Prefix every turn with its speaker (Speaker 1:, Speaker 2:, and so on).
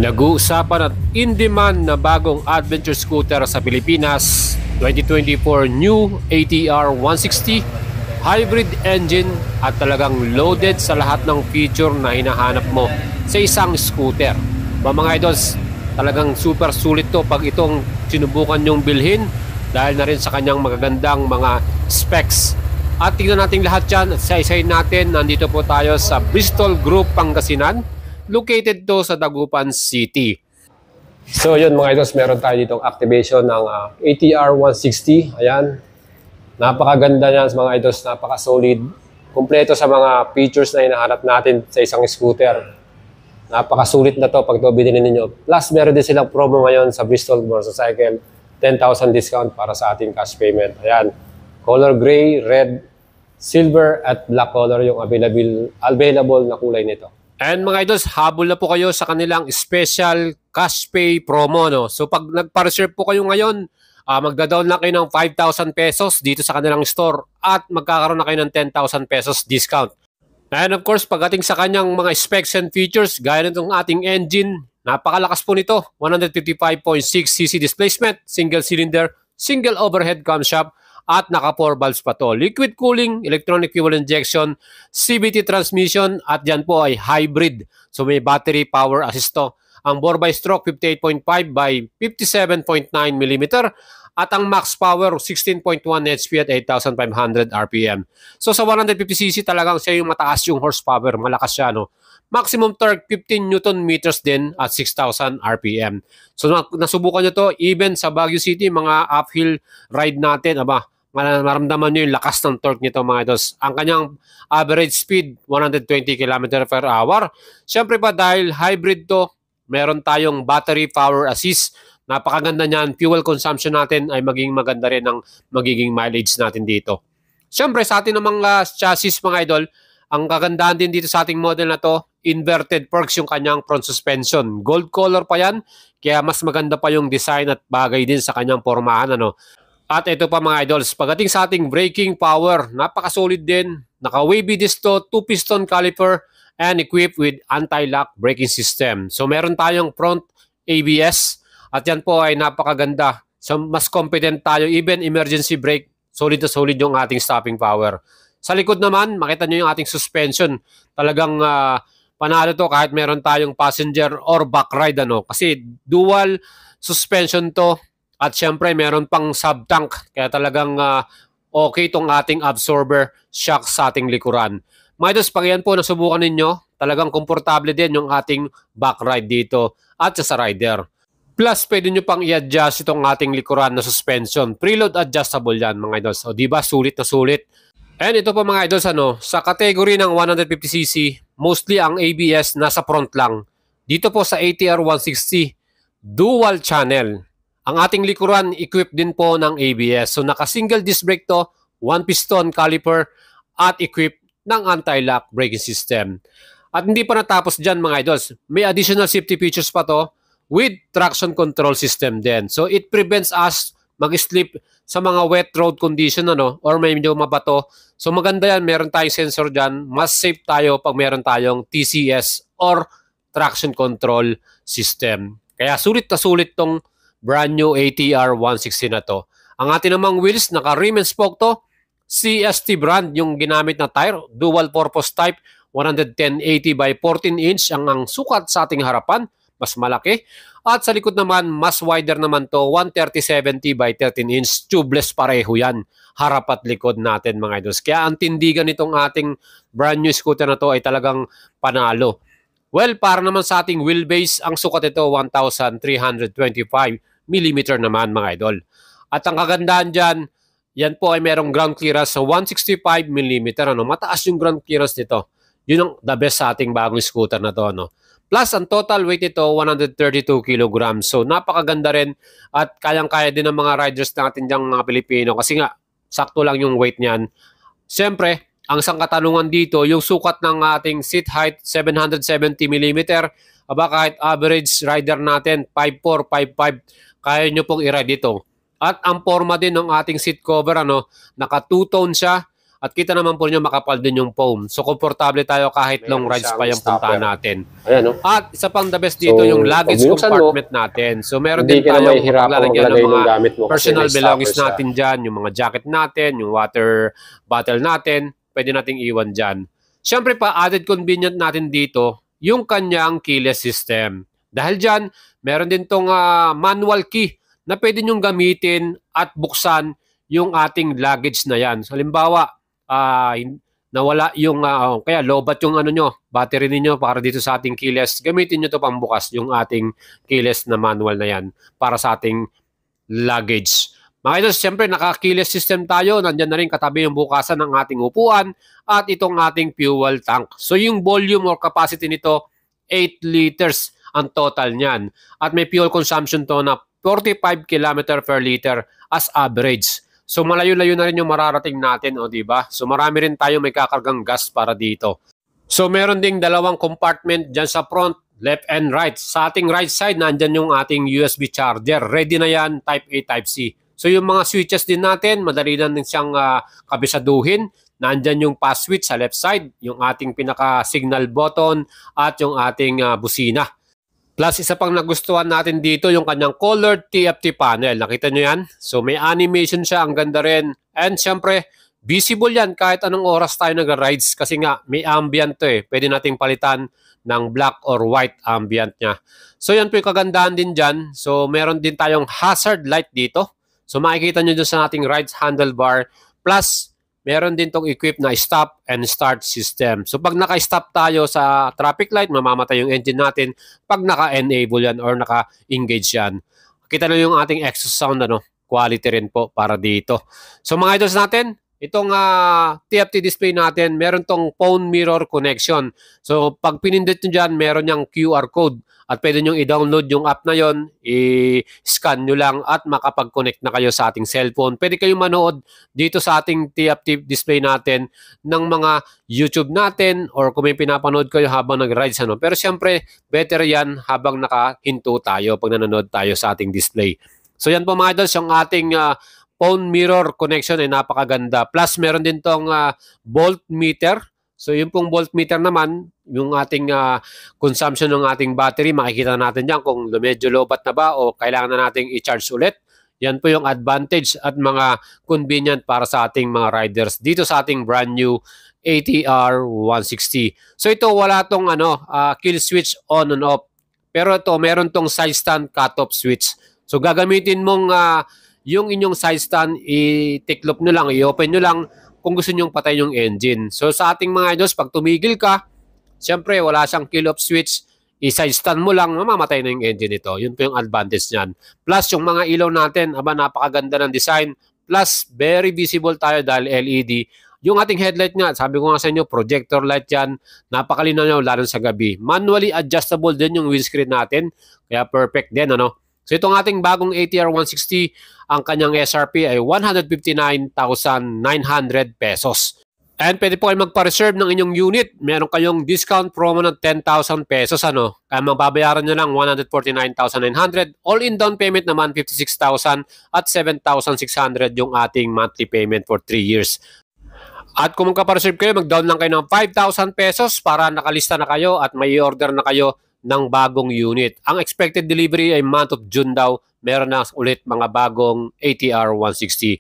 Speaker 1: Nag-uusapan at in-demand na bagong adventure scooter sa Pilipinas, 2024 new ATR 160, hybrid engine at talagang loaded sa lahat ng feature na hinahanap mo sa isang scooter. Mga idols, talagang super sulit to pag itong sinubukan nyong bilhin dahil na rin sa kanyang magagandang mga specs. At tingnan natin lahat yan at isa-isahin natin. Nandito po tayo sa Bristol Group, Pangasinan. Located to sa Dagupan City. So yun mga idols, meron tayo ditong activation ng ATR 160. Ayan. Napakaganda niyan mga idols, napaka-solid. Kumpleto sa mga features na hinahanap natin sa isang scooter. Napakasulit na to pag ito binili ninyo. Plus meron din silang promo ngayon sa Bristol Motorcycle. 10,000 discount para sa ating cash payment. Ayan. Color gray, red, silver at black color yung available na kulay nito. And mga idols, habol na po kayo sa kanilang special cash pay promo. No? So pag nagpa-reserve po kayo ngayon, magda-down na kayo ng 5,000 pesos dito sa kanilang store at magkakaroon na kayo ng 10,000 pesos discount. And of course, pagdating sa kanyang mga specs and features, gaya nitong ating engine, napakalakas po nito. 155.6cc displacement, single cylinder, single overhead camshaft, at naka 4 valves pa to. Liquid cooling, electronic fuel injection, CVT transmission, at yan po ay hybrid. So may battery power assist to. Ang bore by stroke 58.5 by 57.9 mm at ang max power 16.1 HP at 8,500 RPM. So sa 150cc talagang siya yung mataas yung horsepower, malakas siya no. Maximum torque 15 Newton meters din at 6,000 RPM. So nasubukan nyo to even sa Baguio City, mga uphill ride natin, maramdaman nyo yung lakas ng torque nito mga idols. Ang kanyang average speed 120 km/h. Siyempre pa dahil hybrid to, meron tayong battery power assist. Napakaganda niyan. Fuel consumption natin ay maging maganda rin ang magiging mileage natin dito. Siyempre sa atin namang chassis mga idol, ang kagandahan din dito sa ating model na to, inverted forks yung kanyang front suspension. Gold color pa yan, kaya mas maganda pa yung design at bagay din sa kanyang pormahan. At ito pa mga idols, pagdating sa ating braking power, napaka-solid din. Naka-wavy disc to, 2-piston caliper, and equipped with anti-lock braking system. So meron tayong front ABS, at yan po ay napakaganda. So mas confident tayo, even emergency brake, solid na solid yung ating stopping power. Sa likod naman, makita nyo yung ating suspension. Talagang panalo to kahit meron tayong passenger or back ride. Kasi dual suspension to. At syempre, meron pang sub-tank. Kaya talagang okay itong ating absorber shock sa ating likuran. Mga idols, pag yan po nasubukan ninyo, talagang komportable din yung ating back ride dito at sa rider. Plus, pwede nyo pang i-adjust itong ating likuran na suspension. Preload adjustable yan mga idols. O diba, sulit na sulit. And ito po mga idols, sa category ng 150cc, mostly ang ABS nasa front lang. Dito po sa ATR 160, dual channel. Ang ating likuran, equipped din po ng ABS. So naka-single disc brake to, 1-piston caliper, at equipped ng anti-lock braking system. At hindi pa natapos dyan mga idols. May additional safety features pa to with traction control system din. So it prevents us mag-slip sa mga wet road condition or may medyo mabato. So maganda yan, meron tayong sensor dyan. Mas safe tayo pag meron tayong TCS or traction control system. Kaya sulit na sulit tong brand new ATR 160 na to. Ang ating namang wheels, naka-rim and spoke to. CST brand yung ginamit na tire. Dual purpose type. 110/80 by 14 inch ang sukat sa ating harapan. Mas malaki. At sa likod naman, mas wider naman to. 130/70 by 13 inch. Tubeless pareho yan. Harap at likod natin mga idols. Kaya ang tindigan nitong ating brand new scooter na to ay talagang panalo. Well, para naman sa ating wheelbase, ang sukat ito 1,325 mm naman mga idol. At ang kagandahan dyan, yan po ay merong ground clearance sa 165 mm. Mataas yung ground clearance nito. Yun ang the best sa ating bagong scooter na to. Plus, ang total weight ito, 132 kg. So, napakaganda rin at kayang-kaya din ng mga riders natin diyang mga Pilipino kasi nga, sakto lang yung weight niyan. Siyempre, ang isang katanungan dito, yung sukat ng ating seat height, 770 mm. Kahit average rider natin, 5'4", 5'5", kaya nyo pong i-ride ito. At ang forma din ng ating seat cover, naka two-tone siya. At kita naman po nyo makapal din yung foam. So komportable tayo kahit long rides pa yung puntahan natin.
Speaker 2: Ayan, no?
Speaker 1: At isa pang the best dito yung luggage compartment natin. So meron din
Speaker 2: Hindi ka na
Speaker 1: tayong
Speaker 2: mahihirapan
Speaker 1: maglalagyan
Speaker 2: maglagay
Speaker 1: ng
Speaker 2: ng
Speaker 1: mga
Speaker 2: gamit mo kasi
Speaker 1: personal
Speaker 2: may
Speaker 1: belongings
Speaker 2: stopper siya.
Speaker 1: natin dyan, yung mga jacket natin, yung water bottle natin, pwede nating iwan dyan. Siyempre pa, added convenient natin dito yung kanyang keyless system. Dahil dyan, meron din tong manual key na pwede nyong gamitin at buksan yung ating luggage na yan. So, halimbawa, nawala yung, kaya lobat yung ano nyo, battery ninyo para dito sa ating keyless, gamitin nyo to pambukas yung ating keyless na manual na yan para sa ating luggage. Mga idol, siyempre naka-keyless system tayo, nandyan na rin katabi yung bukasan ng ating upuan at itong ating fuel tank. So yung volume or capacity nito, 8 liters ang total niyan. At may fuel consumption to na 45 km per liter as average. So malayo-layo na rin yung mararating natin, o diba? So marami rin tayo may kakargang gas para dito. So meron ding dalawang compartment dyan sa front, left and right. Sa ating right side, nandyan yung ating USB charger. Ready na yan, Type A, Type C. So yung mga switches din natin, madali na din siyang kabisaduhin. Nandyan yung pass switch sa left side, yung ating pinaka-signal button at yung ating busina. Plus, isa pang nagustuhan natin dito, yung kanyang colored TFT panel. Nakita nyo yan? So, may animation siya. Ang ganda rin. And syempre, visible yan kahit anong oras tayo nag-rides. Kasi nga, may ambient to eh. Pwede nating palitan ng black or white ambient niya. So, yan po yung kagandahan din dyan. So, meron din tayong hazard light dito. So, makikita nyo dun sa ating right handlebar. Plus, meron din tong equip na stop and start system. So pag naka-stop tayo sa traffic light, mamamatay yung engine natin. Pag naka-enable yan or naka-engage yan. Kita na yung ating exhaust sound, quality rin po para dito. So mga idols natin, itong TFT display natin, meron tong phone mirror connection. So pag pinindot nyo dyan, meron yung QR code. At pwede nyo i-download yung app na yon, i-scan nyo lang at makapag-connect na kayo sa ating cellphone. Pwede kayong manood dito sa ating TFT display natin ng mga YouTube natin or kung may pinapanood kayo habang nag-rides. Pero siyempre, better yan habang nakahinto tayo pag nanonood tayo sa ating display. So yan po mga idols, yung ating phone mirror connection ay napakaganda. Plus meron din tong voltmeter. So yung pong voltmeter naman, yung ating consumption ng ating battery, makikita natin yan kung medyo lobat na ba o kailangan na nating i-charge ulit. Yan po yung advantage at mga convenient para sa ating mga riders dito sa ating brand new ATR 160. So ito wala tong kill switch on and off. Pero ito meron tong side stand cut-off switch. So gagamitin mong yung inyong side stand, i-tiklop nyo lang, i-open nyo lang kung gusto nyong patay yung engine. So sa ating mga idols, pag tumigil ka, siyempre wala siyang kill-off switch, i-side stand mo lang, mamamatay na yung engine ito. Yun po yung advantage niyan. Plus yung mga ilaw natin, napakaganda ng design. Plus very visible tayo dahil LED. Yung ating headlight nga, sabi ko nga sa inyo, projector light yan. Napakalinaw nyo, lalo sa gabi. Manually adjustable din yung windscreen natin. Kaya perfect din, So itong ating bagong ATR 160, ang kanyang SRP ay 159,900 pesos. And pwede po kayo magpa-reserve ng inyong unit. Meron kayong discount promo ng 10,000 pesos. Kaya mababayaran nyo lang 149,900. All-in down payment naman 56,000 at 7,600 yung ating monthly payment for 3 years. At kung magpa-reserve kayo, mag-down lang kayo ng 5,000 pesos para nakalista na kayo at may order na kayo ng bagong unit. Ang expected delivery ay month of June daw. Meron na ulit mga bagong ATR 160.